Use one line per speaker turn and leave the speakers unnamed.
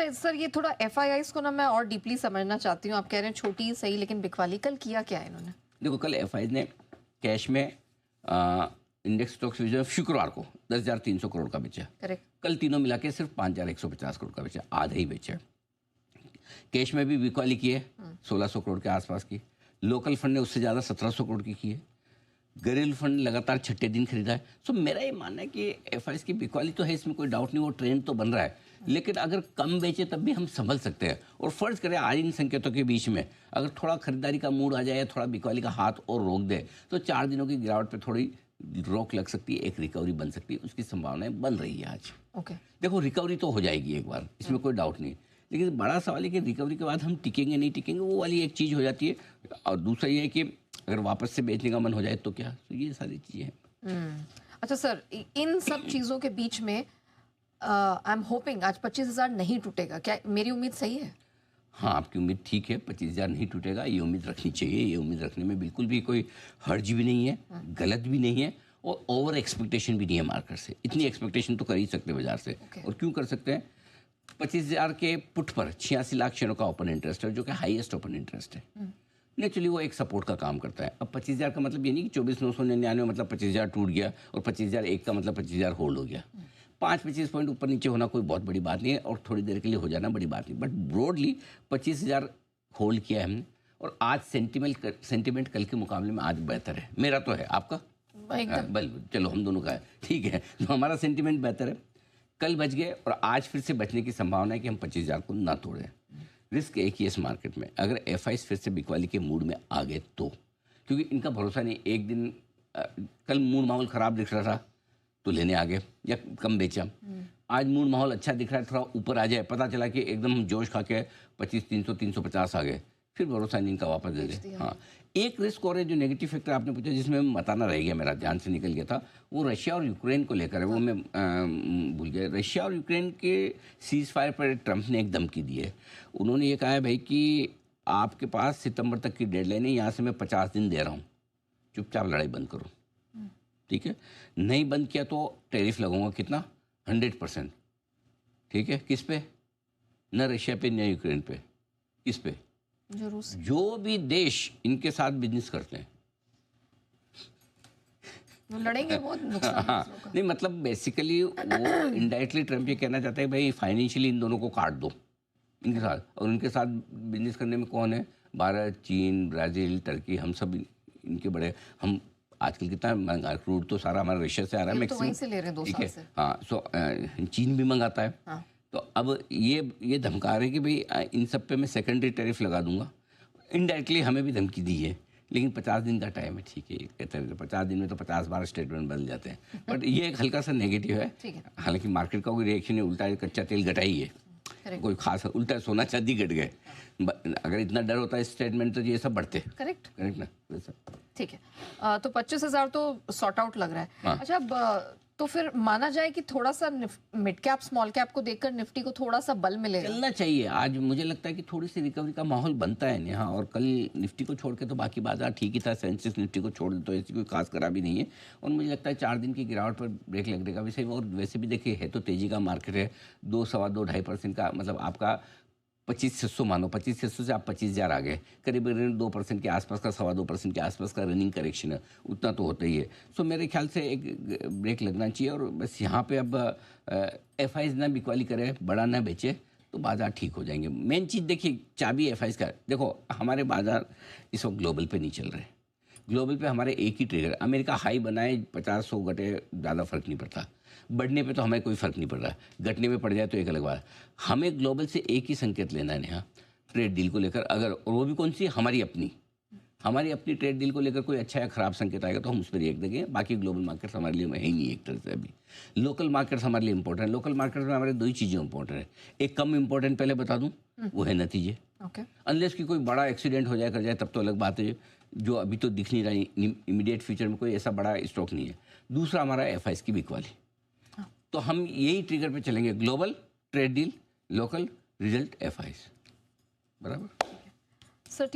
अच्छा सर, ये थोड़ा एफआईआईज को ना मैं और डीपली समझना चाहती हूँ। आप कह रहे हैं छोटी सही, लेकिन बिकवाली कल किया क्या है इन्होंने?
देखो, कल एफआई ने कैश में इंडेक्स स्टॉक्स जो शुक्रवार को 10,300 करोड़ का बेचा।
करेक्ट।
कल तीनों मिला के सिर्फ 5,150 करोड़ का बेचा, आधा ही बेचा। कैश में भी बिकवाली की है 1,600 करोड़ के आसपास की। लोकल फंड ने उससे ज़्यादा 1,700 करोड़ की है। घरेलू फंड लगातार छठे दिन खरीदा है। सो मेरा ये मानना है कि एफआईएस की बिकवाली तो है, इसमें कोई डाउट नहीं, वो ट्रेंड तो बन रहा है। लेकिन अगर कम बेचे तब भी हम संभल सकते हैं। और फर्ज करें आज इन संकेतों के बीच में अगर थोड़ा खरीदारी का मूड आ जाए या थोड़ा बिकवाली का हाथ और रोक दे तो 4 दिनों की गिरावट पे थोड़ी रोक लग सकती है, एक रिकवरी बन सकती है, उसकी संभावनाएं बन रही है आज। देखो, रिकवरी तो हो जाएगी एक बार, इसमें कोई डाउट नहीं। लेकिन बड़ा सवाल है कि रिकवरी के बाद हम टिकेंगे नहीं टिकेंगे, वो वाली एक चीज़ हो जाती है। और दूसरा ये है कि अगर वापस से बेचने का मन हो जाए तो क्या, तो ये सारी चीज़ें हैं।
अच्छा सर, इन सब चीज़ों के बीच में आई एम होपिंग आज 25,000 नहीं टूटेगा, क्या मेरी उम्मीद सही है?
हाँ, आपकी उम्मीद ठीक है, 25,000 नहीं टूटेगा, ये उम्मीद रखनी चाहिए। ये उम्मीद रखने में बिल्कुल भी कोई हर्ज भी नहीं है, गलत भी नहीं है, और ओवर एक्सपेक्टेशन भी नहीं है मार्केट से। इतनी एक्सपेक्टेशन तो कर ही सकते हैं बाजार से। और क्यों कर सकते हैं? 25,000 के पुट पर 86 लाख शेयरों का ओपन इंटरेस्ट है, जो कि हाईएस्ट ओपन इंटरेस्ट है। नेचुरली वो एक सपोर्ट का काम करता है। अब 25,000 का मतलब ये नहीं कि 24,999 मतलब 25,000 टूट गया, और 25,001 का मतलब 25,000 होल्ड हो गया। 5-25 पॉइंट ऊपर नीचे होना कोई बहुत बड़ी बात नहीं है, और थोड़ी देर के लिए हो जाना बड़ी बात नहीं। बट ब्रॉडली 25,000 होल्ड किया है हमने, और आज सेंटिमेंट कल के मुकाबले में आज बेहतर है। मेरा तो है, आपका? बल चलो हम दोनों का है, ठीक है। तो हमारा सेंटिमेंट बेहतर है। कल बच गए और आज फिर से बचने की संभावना है कि हम 25,000 को ना तोड़ें। रिस्क एक ही इस मार्केट में, अगर एफआईस फिर से बिकवाली के मूड में आ गए तो, क्योंकि इनका भरोसा नहीं। एक दिन कल मूड माहौल ख़राब दिख रहा था तो लेने आ गए या कम बेचा। आज मूड माहौल अच्छा दिख रहा है, थोड़ा ऊपर आ जाए, पता चला कि एकदम हम जोश खा के 25,300 350 आ गए, फिर भरोसा नहीं इनका, वापस दे दे। हाँ, एक रिस्क और है जो नेगेटिव फैक्टर आपने पूछा, जिसमें मैं बताना रह गया, मेरा ध्यान से निकल गया था, वो रशिया और यूक्रेन को लेकर है। वो मैं भूल गया। रशिया और यूक्रेन के सीज फायर पर ट्रंप ने एक धमकी दी है। उन्होंने ये कहा है भाई कि आपके पास सितंबर तक की डेडलाइन है, यहाँ से मैं 50 दिन दे रहा हूँ, चुपचाप लड़ाई बंद करो। ठीक है, नहीं बंद किया तो टैरिफ लगाऊंगा, कितना? 100%। ठीक है, किस पे? न रशिया पे न यूक्रेन पे, किस पे? जो भी देश इनके साथ बिजनेस करते हैं
वो लड़ेंगे, बहुत नुकसान।
हाँ, नहीं मतलब बेसिकली वो इनडायरेक्टली ट्रम्प ये कहना चाहता है भाई फाइनेंशियली इन दोनों को काट दो इनके साथ। और उनके साथ बिजनेस करने में कौन है? भारत, चीन, ब्राज़ील, टर्की, हम सब इनके बड़े। हम आजकल कितना महंगा क्रूड तो सारा हमारा रशिया से आ रहा है,
मैक्सिमम, तो वहीं से ले रहे हैं 2 साल से।
हाँ, सो चीन भी मंगाता है। हाँ। तो अब ये धमका रहे कि भाई इन सब पे मैं सेकेंडरी टैरिफ लगा दूंगा। इनडायरेक्टली हमें भी धमकी दी है, लेकिन 50 दिन का टाइम है। ठीक है, कहते हैं 50 दिन में तो 50 बार स्टेटमेंट बदल जाते हैं, बट ये एक हल्का सा नेगेटिव है। हालांकि मार्केट का कोई रिएक्शन है, उल्टा कच्चा तेल घटाई है, कोई खास उल्टा सोना चांदी घट गए। अगर इतना डर होता है स्टेटमेंट तो ये सब बढ़ते। करेक्ट ना, वैसा
ठीक है। तो 25,000 तो सॉर्ट आउट लग रहा है। हाँ। अच्छा, तो फिर माना जाए कि थोड़ा सा मिड कैप स्मॉल कैप को देखकर निफ्टी को थोड़ा सा बल मिलेगा,
चलना चाहिए। आज मुझे लगता है कि थोड़ी सी रिकवरी का माहौल बनता है यहाँ, और कल निफ्टी को छोड़ के तो बाकी बाजार ठीक ही था। सेंसेक्स निफ्टी को छोड़ दे तो ऐसी कोई खास खराबी नहीं है, और मुझे लगता है 4 दिन की गिरावट पर ब्रेक लगने का भी सही। और वैसे भी देखिए, है तो तेजी का मार्केट है, 2, सवा 2, 2.5% का, मतलब आपका 25,600 मानो, 25,600 से आप 25,000 आ गए, करीब 2% के आसपास का, 2.25% के आसपास का रनिंग करेक्शन है, उतना तो होता ही है। सो मेरे ख्याल से एक ब्रेक लगना चाहिए, और बस यहाँ पे अब एफआईज ना बिकवाली करे, बड़ा ना बेचे, तो बाजार ठीक हो जाएंगे। मेन चीज़ देखिए, चाबी एफआईज का। देखो, हमारे बाजार इस वक्त ग्लोबल पे नहीं चल रहे। ग्लोबल पे हमारे एक ही ट्रिगर, अमेरिका हाई बनाए 50-100 घटे, ज़्यादा फर्क नहीं पड़ता। बढ़ने पे तो हमें कोई फ़र्क नहीं पड़ रहा, घटने में पड़ जाए तो एक अलग बात। हमें ग्लोबल से एक ही संकेत लेना है यहाँ, ट्रेड डील को लेकर। अगर, और वो भी कौन सी? हमारी अपनी ट्रेड डील को लेकर कोई अच्छा या ख़राब संकेत आएगा तो हम उस पर रिएक्ट देंगे। बाकी ग्लोबल मार्केट्स हमारे लिए है ही नहीं एक तरह से अभी। लोकल मार्केट्स हमारे लिए इंपॉर्टेंट है। लोकल मार्केट्स में हमारे 2 ही चीज़ें इंपॉर्टेंट है। एक कम इंपॉर्टेंट पहले बता दूँ, वो है नतीजे। अनलेस की कोई बड़ा एक्सीडेंट हो जाए कर जाए तब तो अलग बात है, जो अभी तो दिख नहीं रहा। इमीडिएट फ्यूचर में कोई ऐसा बड़ा स्टॉक नहीं है। दूसरा हमारा एफआईएस की बिकवाली। तो हम यही ट्रिगर पे चलेंगे, global, trade deal, local, result, FIS. बराबर।